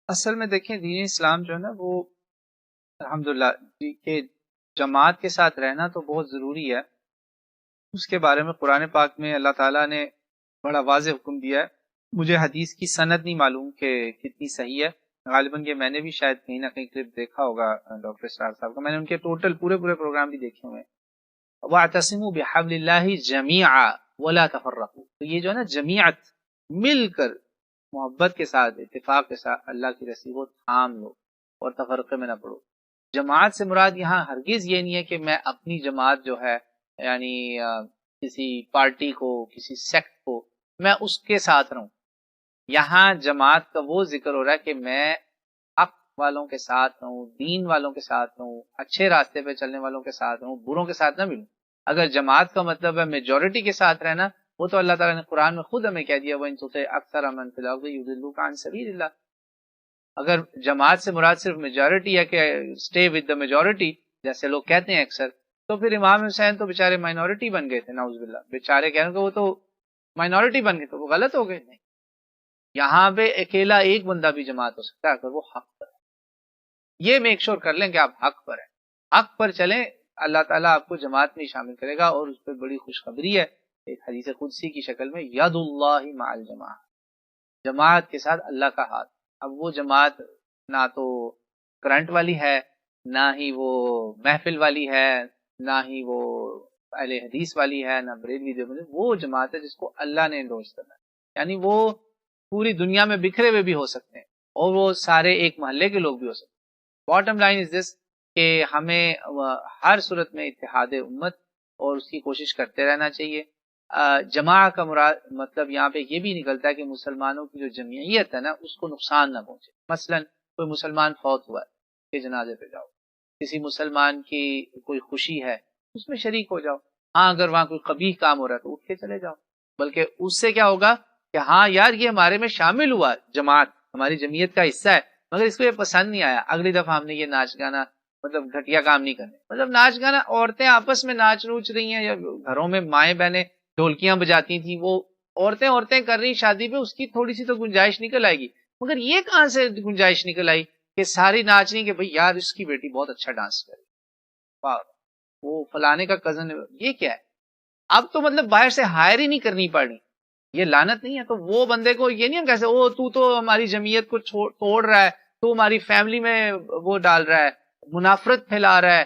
اصل میں دیکھیں دین اسلام جو ہے نا وہ الحمدللہ کہ جماعت کے ساتھ رہنا تو بہت ضروری ہے. اس کے بارے میں قرآن پاک میں اللہ تعالیٰ نے بڑا واضح حکم دیا ہے. مجھے حدیث کی سند نہیں معلوم کہ کتنی صحیح ہے. غالباً یہ میں نے بھی شاید کہیں نہ کہیں کلپ دیکھا ہوگا ڈاکٹر اسرار صاحب کا. میں نے ان کے ٹوٹل پورے پروگرام بھی دیکھے ہوئے ہیں. وَاعْتَصِمُوا بِحَبْلِ اللَّهِ جَمِيعًا وَلَا تَفَرَّقُوا. تو یہ جو ہے نا جماعت مل کر محبت کے ساتھ اتفاق کے ساتھ اللہ کی رسی کو تھام لو اور تفرقے میں نہ پڑو. جماعت سے مراد یہاں ہرگز یہ نہیں ہے کہ میں اپنی جماعت جو ہے یعنی کسی پارٹی کو کسی سیکٹ کو میں اس کے ساتھ رہوں. یہاں جماعت کا وہ ذکر ہو رہا ہے کہ میں حق والوں کے ساتھ رہوں, دین والوں کے ساتھ رہوں, اچھے راستے پہ چلنے والوں کے ساتھ رہوں, بروں کے ساتھ نہ ملوں. اگر جماعت کا مطلب ہے میجورٹی کے ساتھ رہنا, وہ تو اللہ تعالیٰ نے قرآن میں خود ہمیں کہہ دیا وہ ان سے اکثر من فی الارض یضلوک عن سبیل اللہ. اگر جماعت سے مراد صرف میجورٹی ہے کہ اسٹے ود دا میجورٹی جیسے لوگ کہتے ہیں اکثر, تو پھر امام حسین تو بیچارے مائنورٹی بن گئے تھے نعوذ باللہ. بیچارے کہنے کہ وہ تو مائنورٹی بن گئے تو وہ غلط ہو گئے. نہیں, یہاں پہ اکیلا ایک بندہ بھی جماعت ہو سکتا ہے اگر وہ حق پر ہے. یہ میک شور کر لیں کہ آپ حق پر ہیں, حق پر چلیں, اللہ تعالیٰ آپ کو جماعت میں شامل کرے گا. اور اس پہ بڑی خوشخبری ہے ایک حدیث قدسی کی شکل میں, ید اللہ مع الجماعہ, جماعت کے ساتھ اللہ کا ہاتھ. اب وہ جماعت نہ تو کرنٹ والی ہے, نہ ہی وہ محفل والی ہے, نہ ہی وہ اہل حدیث والی ہے, نہ بریلوی دیوبندی. وہ جماعت ہے جس کو اللہ نے انڈورس کرنا ہے. یعنی وہ پوری دنیا میں بکھرے ہوئے بھی ہو سکتے ہیں اور وہ سارے ایک محلے کے لوگ بھی ہو سکتے ہیں. باٹم لائن از دس کہ ہمیں ہر صورت میں اتحاد امت اور اس کی کوشش کرتے رہنا چاہیے. جماع کا مراد مطلب یہاں پہ یہ بھی نکلتا ہے کہ مسلمانوں کی جو جمعیت ہے نا اس کو نقصان نہ پہنچے. مثلا کوئی مسلمان فوت ہوا ہے کہ جنازے پہ جاؤ, کسی مسلمان کی کوئی خوشی ہے اس میں شریک ہو جاؤ. ہاں اگر وہاں کوئی قبیح کام ہو رہا ہے تو اٹھ کے چلے جاؤ, بلکہ اس سے کیا ہوگا کہ ہاں یار یہ ہمارے میں شامل ہوا, جماعت ہماری جمعیت کا حصہ ہے, مگر اس کو یہ پسند نہیں آیا, اگلی دفعہ ہم نے یہ ناچ گانا مطلب گھٹیا کام نہیں کرنے. مطلب ناچ گانا عورتیں آپس میں ناچ نوچ رہی ہیں یا گھروں میں مائیں بہنیں ڈھولکیاں بجاتی تھیں, وہ عورتیں کر رہی شادی پہ, اس کی تھوڑی سی تو گنجائش نکل آئے گی. مگر یہ کہاں سے گنجائش نکل آئی کہ ساری ناچ رہی کہ بھئی یار اس کی بیٹی بہت اچھا ڈانس کر رہی, واہ وہ فلانے کا کزن, یہ کیا ہے. اب تو مطلب باہر سے ہائر ہی نہیں کرنی پڑ رہی, یہ لعنت نہیں ہے. تو وہ بندے کو یہ نہیں ہم کیسے او تو ہماری جمعیت کو توڑ رہا ہے, تو ہماری فیملی میں وہ ڈال رہا ہے, منافرت پھیلا رہا ہے,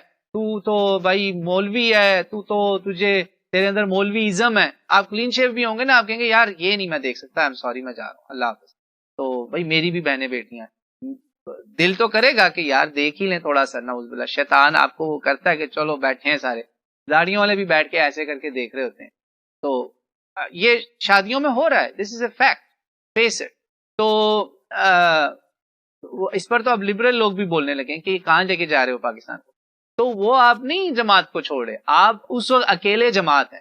تو بھائی مولوی ہے, تو تجھے تیرے اندر مولوی ازم ہے. آپ کلین شیو بھی ہوں گے نا, آپ کہیں گے یار یہ نہیں میں دیکھ سکتا, آئی ایم سوری میں جا رہا ہوں, اللہ حافظ. تو بھائی میری بھی بہنیں بیٹیاں ہیں, دل تو کرے گا کہ یار دیکھ ہی لیں تھوڑا سا. نعوذ باللہ, شیطان آپ کو کرتا ہے کہ چلو بیٹھے ہیں سارے, داڑیوں والے بھی بیٹھ کے ایسے کر کے دیکھ رہے ہوتے ہیں. تو یہ شادیوں میں ہو رہا ہے, دس از اے فیکٹ, فیس اٹ. تو اس پر تو اب لبرل لوگ بھی بولنے لگے کہ کہاں لے کے جا رہے ہو پاکستان کو. تو وہ آپ نہیں جماعت کو چھوڑے, آپ اس وقت اکیلے جماعت ہیں.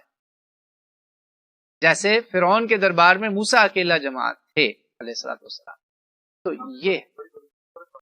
جیسے فرعون کے دربار میں موسیٰ اکیلا جماعت تھے علیہ الصلوۃ والسلام. تو یہ